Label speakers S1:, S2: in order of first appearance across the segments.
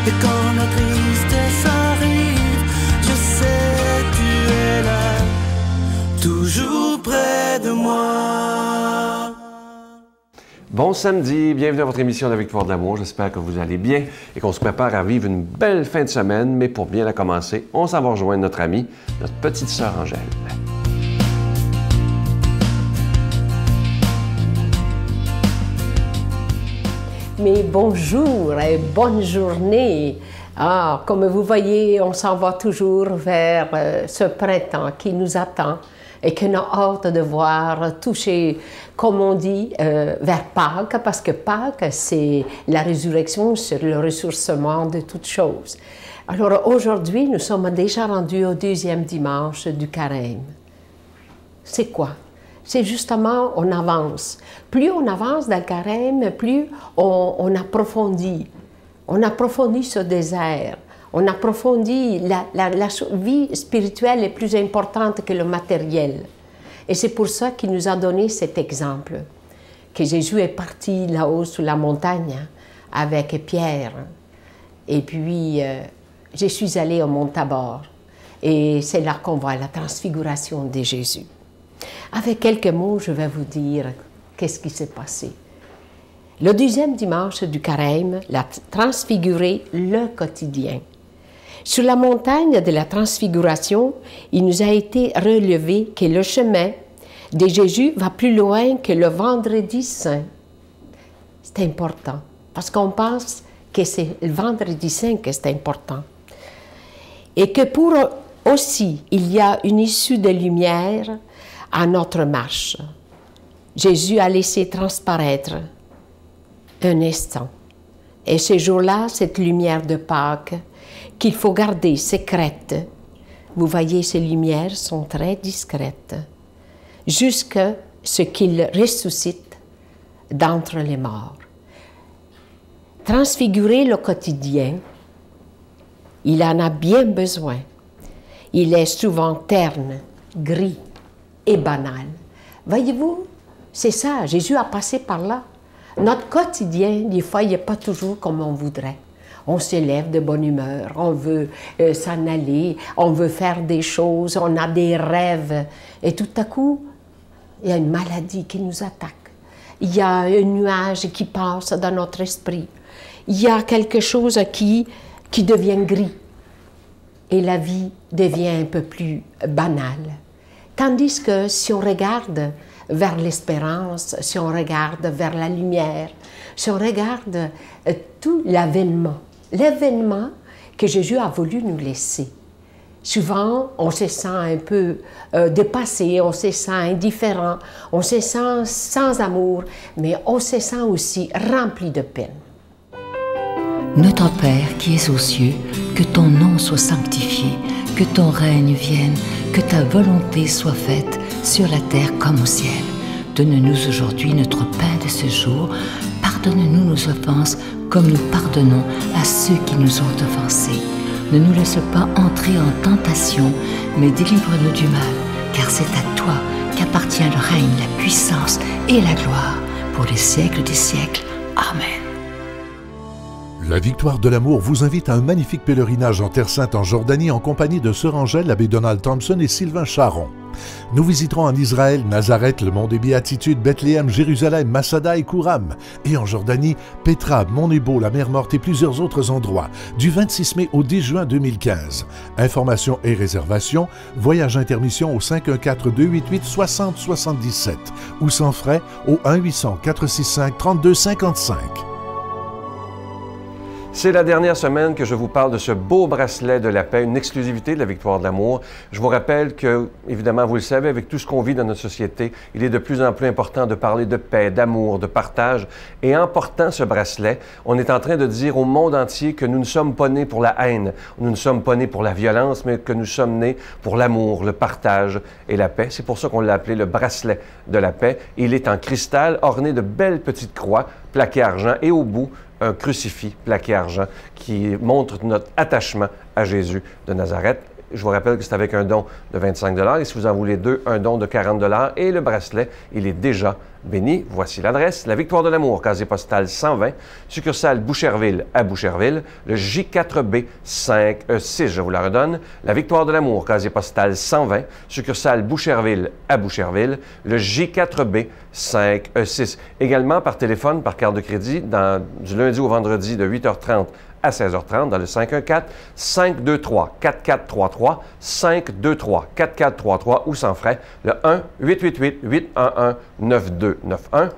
S1: Et quand la tristesse arrive, je sais tu es là, toujours près de moi.
S2: Bon samedi, bienvenue à votre émission de la Victoire de l'amour. J'espère que vous allez bien et qu'on se prépare à vivre une belle fin de semaine. Mais pour bien la commencer, on s'en va rejoindre notre amie, notre petite sœur Angèle.
S3: Mais bonjour et bonne journée. Ah, comme vous voyez, on s'en va toujours vers ce printemps qui nous attend et qu'on a hâte de voir toucher, comme on dit, vers Pâques, parce que Pâques, c'est la résurrection, c'est le ressourcement de toutes choses. Alors aujourd'hui, nous sommes déjà rendus au deuxième dimanche du carême. C'est quoi? C'est justement, on avance. Plus on avance dans le carême, plus on approfondit. On approfondit ce désert. On approfondit, la vie spirituelle est plus importante que le matériel. Et c'est pour ça qu'il nous a donné cet exemple, que Jésus est parti là-haut sur la montagne avec Pierre. Et puis, je suis allée au mont Tabor. Et c'est là qu'on voit la transfiguration de Jésus. Avec quelques mots, je vais vous dire qu'est-ce qui s'est passé. Le deuxième dimanche du carême l'a transfiguré le quotidien. Sur la montagne de la transfiguration, il nous a été relevé que le chemin de Jésus va plus loin que le vendredi saint. C'est important, parce qu'on pense que c'est le vendredi saint que c'est important. Et que pour aussi, il y a une issue de lumière à notre marche. Jésus a laissé transparaître un instant. Et ce jour-là, cette lumière de Pâques, qu'il faut garder secrète. Vous voyez, ces lumières sont très discrètes, jusqu'à ce qu'il ressuscite d'entre les morts. Transfigurer le quotidien, il en a bien besoin. Il est souvent terne, gris et banal. Voyez-vous, c'est ça, Jésus a passé par là. Notre quotidien, des fois, il n'est pas toujours comme on voudrait. On se lève de bonne humeur, on veut s'en aller, on veut faire des choses, on a des rêves. Et tout à coup, il y a une maladie qui nous attaque. Il y a un nuage qui passe dans notre esprit. Il y a quelque chose qui devient gris. Et la vie devient un peu plus banale. Tandis que si on regarde vers l'espérance, si on regarde vers la lumière, si on regarde tout l'avènement que Jésus a voulu nous laisser. Souvent, on se sent un peu dépassé, on se sent indifférent, on se sent sans amour, mais on se sent aussi rempli de peine.
S4: Notre Père qui es aux cieux, que ton nom soit sanctifié, que ton règne vienne, que ta volonté soit faite sur la terre comme au ciel. Donne-nous aujourd'hui notre pain de ce jour. Pardonne-nous nos offenses comme nous pardonnons à ceux qui nous ont offensés. Ne nous laisse pas entrer en tentation, mais délivre-nous du mal, car c'est à toi qu'appartient le règne, la puissance et la gloire pour les siècles des siècles. Amen.
S5: La Victoire de l'amour vous invite à un magnifique pèlerinage en Terre Sainte en Jordanie en compagnie de Sœur Angèle, l'abbé Donald Thompson et Sylvain Charon. Nous visiterons en Israël, Nazareth, le mont des Béatitudes, Bethléem, Jérusalem, Masada et Kouram. Et en Jordanie, Petra, Mont Nebo, la mer Morte et plusieurs autres endroits, du 26 mai au 10 juin 2015. Informations et réservations, voyage intermission au 514-288-6077 ou sans frais au 1-800-465-3255.
S2: C'est la dernière semaine que je vous parle de ce beau bracelet de la paix, une exclusivité de la Victoire de l'amour. Je vous rappelle que, évidemment, vous le savez, avec tout ce qu'on vit dans notre société, il est de plus en plus important de parler de paix, d'amour, de partage. Et en portant ce bracelet, on est en train de dire au monde entier que nous ne sommes pas nés pour la haine, nous ne sommes pas nés pour la violence, mais que nous sommes nés pour l'amour, le partage et la paix. C'est pour ça qu'on l'a appelé le bracelet de la paix. Il est en cristal, orné de belles petites croix, plaquées argent, et au bout, un crucifix plaqué argent qui montre notre attachement à Jésus de Nazareth. Je vous rappelle que c'est avec un don de 25 $ et si vous en voulez deux, un don de 40 $ et le bracelet, il est déjà béni. Voici l'adresse. La Victoire de l'Amour, casier postal 120, succursale Boucherville à Boucherville, le J4B 5E6. Je vous la redonne. La Victoire de l'Amour, casier postal 120, succursale Boucherville à Boucherville, le J4B 5E6. Également par téléphone, par carte de crédit, du lundi au vendredi de 8h30 à 16h30 dans le 514-523-4433, 523-4433 ou sans frais, le 1-888-811-9291,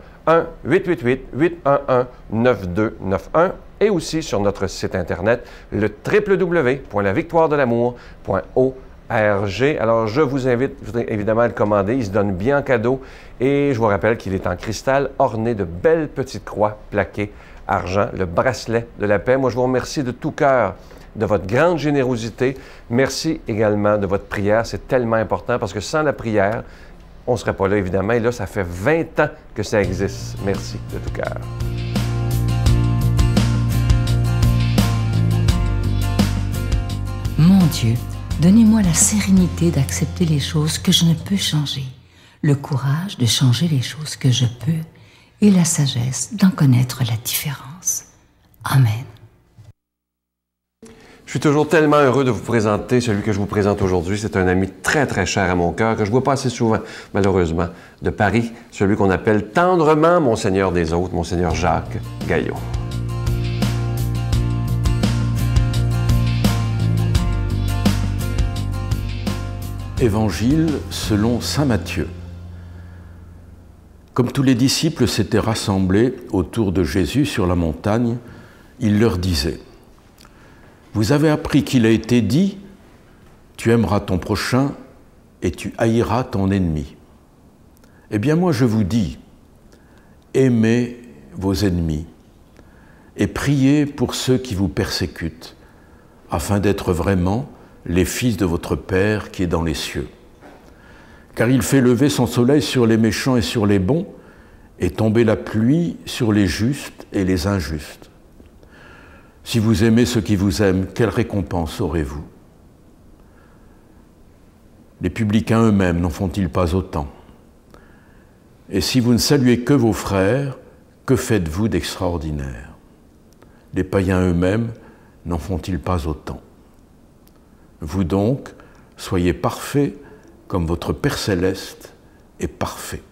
S2: 1-888-811-9291 et aussi sur notre site Internet, le www.lavictoiredelamour.org. Alors, je vous invite évidemment à le commander. Il se donne bien en cadeau et je vous rappelle qu'il est en cristal orné de belles petites croix plaquées argent, le bracelet de la paix. Moi, je vous remercie de tout cœur de votre grande générosité. Merci également de votre prière. C'est tellement important parce que sans la prière, on ne serait pas là, évidemment. Et là, ça fait 20 ans que ça existe. Merci de tout cœur.
S4: Mon Dieu, donnez-moi la sérénité d'accepter les choses que je ne peux changer, le courage de changer les choses que je peux et la sagesse d'en connaître la différence. Amen.
S2: Je suis toujours tellement heureux de vous présenter celui que je vous présente aujourd'hui. C'est un ami très, très cher à mon cœur, que je ne vois pas assez souvent, malheureusement, de Paris, celui qu'on appelle tendrement Monseigneur des Autres, Monseigneur Jacques Gaillot.
S6: Évangile selon saint Matthieu. Comme tous les disciples s'étaient rassemblés autour de Jésus sur la montagne, il leur disait : « Vous avez appris qu'il a été dit, tu aimeras ton prochain et tu haïras ton ennemi. Eh bien moi je vous dis, aimez vos ennemis et priez pour ceux qui vous persécutent, afin d'être vraiment les fils de votre Père qui est dans les cieux. Car il fait lever son soleil sur les méchants et sur les bons, et tomber la pluie sur les justes et les injustes. Si vous aimez ceux qui vous aiment, quelle récompense aurez-vous? Les publicains eux-mêmes n'en font-ils pas autant? Et si vous ne saluez que vos frères, que faites-vous d'extraordinaire? Les païens eux-mêmes n'en font-ils pas autant? Vous donc, soyez parfaits comme votre Père céleste est parfait. »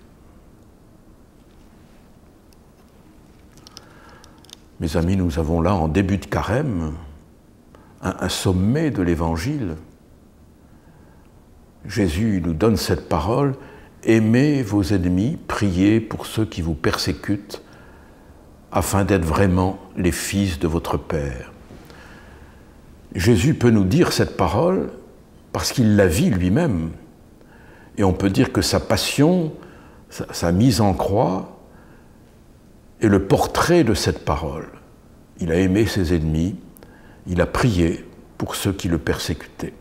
S6: Mes amis, nous avons là, en début de carême, un sommet de l'Évangile. Jésus nous donne cette parole: « Aimez vos ennemis, priez pour ceux qui vous persécutent, afin d'être vraiment les fils de votre Père. » Jésus peut nous dire cette parole parce qu'il la vit lui-même. Et on peut dire que sa passion, sa mise en croix, est le portrait de cette parole. Il a aimé ses ennemis, il a prié pour ceux qui le persécutaient.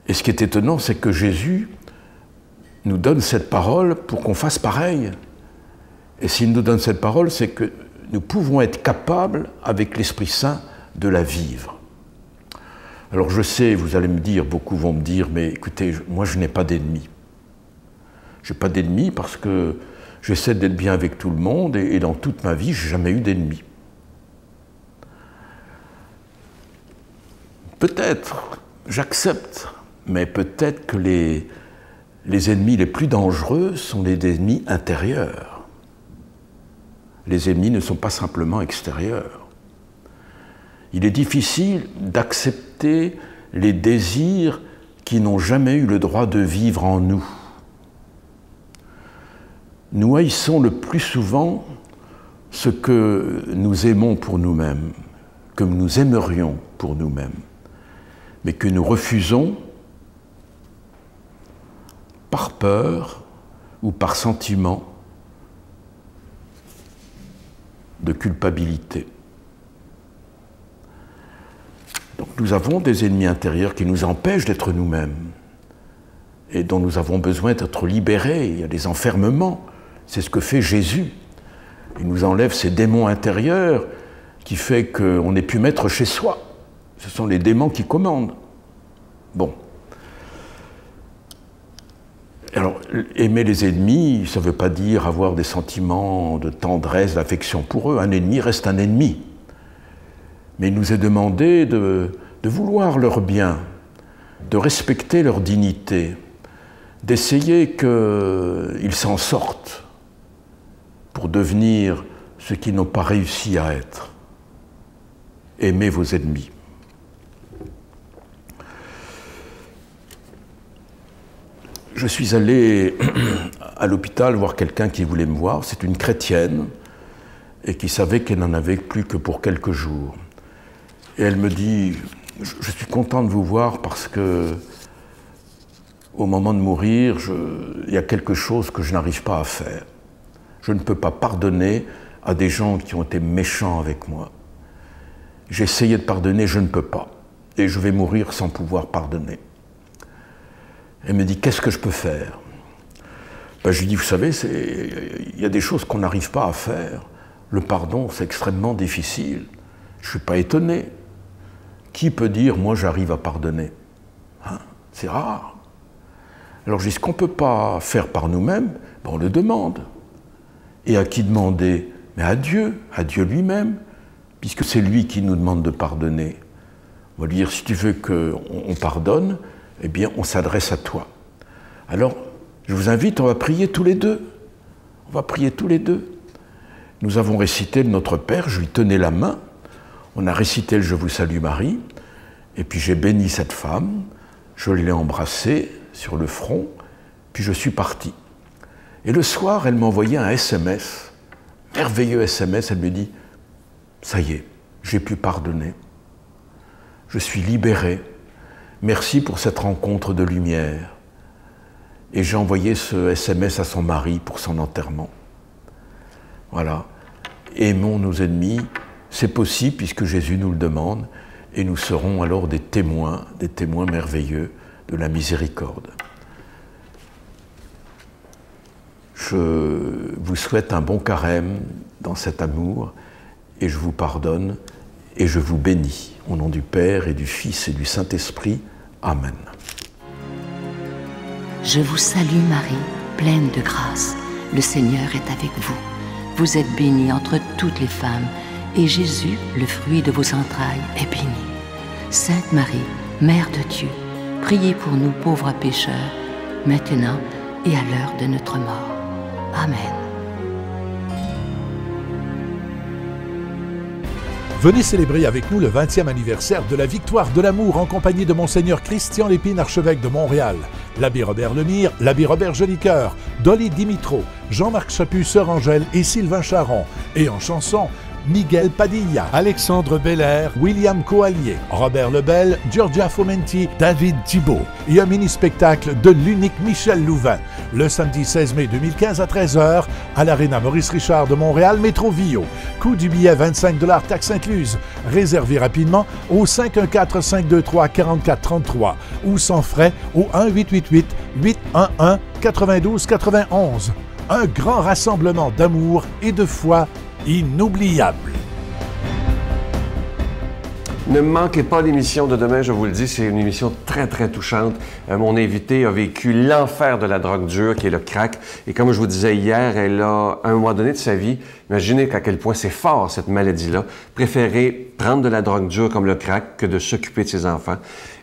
S6: Et ce qui est étonnant, c'est que Jésus nous donne cette parole pour qu'on fasse pareil. Et s'il nous donne cette parole, c'est que nous pouvons être capables, avec l'Esprit Saint, de la vivre. Alors je sais, vous allez me dire, beaucoup vont me dire, mais écoutez, moi je n'ai pas d'ennemis. Je n'ai pas d'ennemis parce que j'essaie d'être bien avec tout le monde et dans toute ma vie, je n'ai jamais eu d'ennemis. Peut-être, j'accepte, mais peut-être que les ennemis les plus dangereux sont les ennemis intérieurs. Les ennemis ne sont pas simplement extérieurs. Il est difficile d'accepter les désirs qui n'ont jamais eu le droit de vivre en nous. Nous haïssons le plus souvent ce que nous aimons pour nous-mêmes, que nous aimerions pour nous-mêmes, mais que nous refusons par peur ou par sentiment de culpabilité. Donc nous avons des ennemis intérieurs qui nous empêchent d'être nous-mêmes et dont nous avons besoin d'être libérés. Il y a des enfermements. C'est ce que fait Jésus. Il nous enlève ces démons intérieurs qui fait qu'on n'est plus maître chez soi. Ce sont les démons qui commandent. Bon. Alors Alors, aimer les ennemis, ça ne veut pas dire avoir des sentiments de tendresse, d'affection pour eux. Un ennemi reste un ennemi. Mais il nous est demandé de vouloir leur bien, de respecter leur dignité, d'essayer qu'ils s'en sortent pour devenir ce qu'ils n'ont pas réussi à être. Aimez vos ennemis. Je suis allé à l'hôpital voir quelqu'un qui voulait me voir. C'est une chrétienne et qui savait qu'elle n'en avait plus que pour quelques jours. Et elle me dit, je suis content de vous voir parce que au moment de mourir, il y a quelque chose que je n'arrive pas à faire. Je ne peux pas pardonner à des gens qui ont été méchants avec moi. J'ai essayé de pardonner, je ne peux pas. Et je vais mourir sans pouvoir pardonner. Elle me dit, qu'est-ce que je peux faire? Ben, je lui dis, vous savez, il y a des choses qu'on n'arrive pas à faire. Le pardon, c'est extrêmement difficile. Je ne suis pas étonné. Qui peut dire, moi, j'arrive à pardonner? Hein? C'est rare. Alors je dis, ce qu'on ne peut pas faire par nous-mêmes, ben, on le demande. Et à qui demander? Mais à Dieu lui-même, puisque c'est lui qui nous demande de pardonner. On va lui dire, si tu veux qu'on pardonne, eh bien, on s'adresse à toi. Alors, je vous invite, on va prier tous les deux. On va prier tous les deux. Nous avons récité le Notre Père, je lui tenais la main. On a récité le Je vous salue Marie. Et puis j'ai béni cette femme, je l'ai embrassée sur le front, puis je suis parti. Et le soir, elle m'a envoyé un SMS, merveilleux SMS, elle me dit, ça y est, j'ai pu pardonner. Je suis libéré. Merci pour cette rencontre de lumière. Et j'ai envoyé ce SMS à son mari pour son enterrement. Voilà. Aimons nos ennemis, c'est possible puisque Jésus nous le demande, et nous serons alors des témoins merveilleux de la miséricorde. Je vous souhaite un bon carême dans cet amour, et je vous pardonne, et je vous bénis. Au nom du Père et du Fils et du Saint-Esprit. Amen.
S4: Je vous salue Marie, pleine de grâce. Le Seigneur est avec vous. Vous êtes bénie entre toutes les femmes, et Jésus, le fruit de vos entrailles, est béni. Sainte Marie, Mère de Dieu, priez pour nous pauvres pécheurs, maintenant et à l'heure de notre mort. Amen.
S5: Venez célébrer avec nous le 20e anniversaire de la victoire de l'amour en compagnie de Monseigneur Christian Lépine, archevêque de Montréal, l'abbé Robert Lemire, l'abbé Robert Jolicoeur, Dolly Dimitro, Jean-Marc Chaput, Sœur Angèle et Sylvain Charon. Et en chanson, Miguel Padilla, Alexandre Belair, William Coallier, Robert Lebel, Giorgia Fomenti, David Thibault. Et un mini-spectacle de l'unique Michel Louvain, le samedi 16 mai 2015 à 13h à l'Arena Maurice Richard de Montréal, Métro Vio. Coût du billet 25 $, taxes incluses. Réservez rapidement au 514-523-4433 ou sans frais au 1-888-811-9291. Un grand rassemblement d'amour et de foi inoubliable.
S2: Ne manquez pas l'émission de demain, je vous le dis, c'est une émission très, très touchante. Mon invité a vécu l'enfer de la drogue dure, qui est le crack. Et comme je vous disais hier, elle a, à un moment donné de sa vie, imaginez à quel point c'est fort, cette maladie-là, préféré prendre de la drogue dure comme le crack que de s'occuper de ses enfants.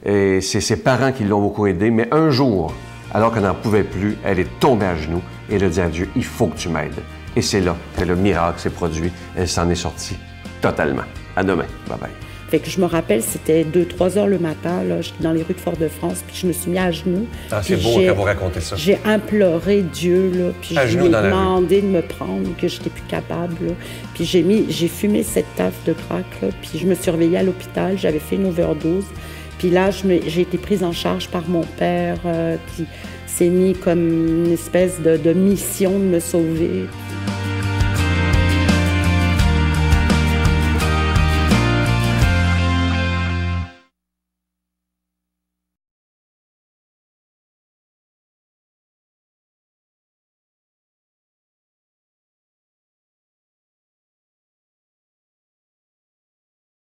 S2: Et c'est ses parents qui l'ont beaucoup aidé. Mais un jour, alors qu'elle n'en pouvait plus, elle est tombée à genoux et elle a dit à Dieu, « Il faut que tu m'aides. » Et c'est là que le miracle s'est produit. Elle s'en est sortie totalement. À demain. Bye-bye.
S7: Fait que je me rappelle, c'était 2-3 heures le matin, là, j'étais dans les rues de Fort-de-France, puis je me suis mis à genoux.
S2: Ah, c'est beau quand vous racontez ça.
S7: J'ai imploré Dieu, là, puis je lui ai demandé de me prendre, que je n'étais plus capable. Là. Puis j'ai fumé cette taffe de crack, là, puis je me suis réveillée à l'hôpital, j'avais fait une overdose. Puis là, j'ai été prise en charge par mon père, qui s'est mis comme une espèce de mission de me sauver.